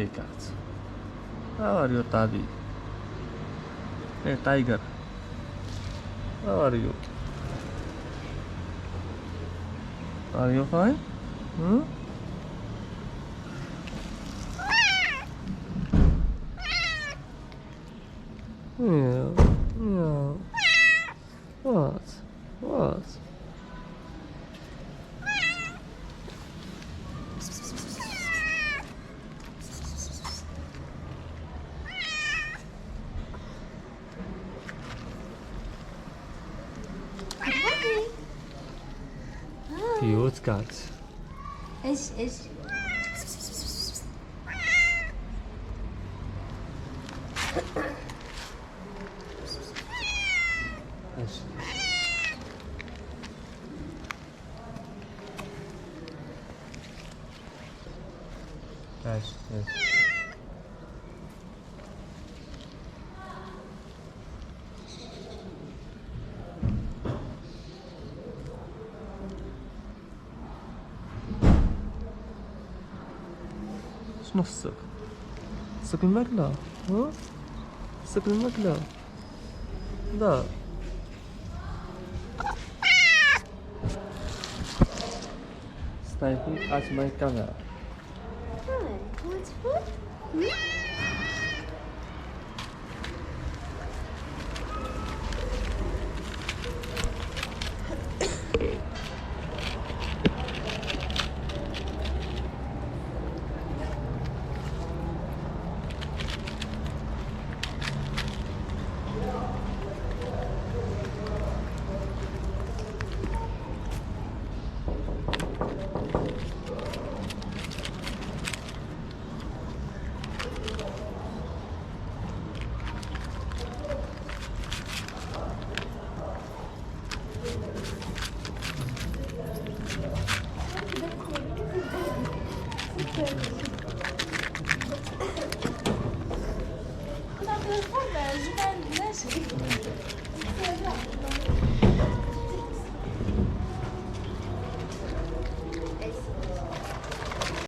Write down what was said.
Hey cats. How are you, Tadi? Hey tiger. How are you? Are you fine? Hmm? Yeah. Yeah. What? What? Cute cat. ايش ايش؟ ايش؟ ايش؟ شنو فسك؟ فسك الماكلة؟ ها؟ فسك الماكلة؟ لا. Sniping at my camera. Hi, want food? لا تلفون جبال ماشي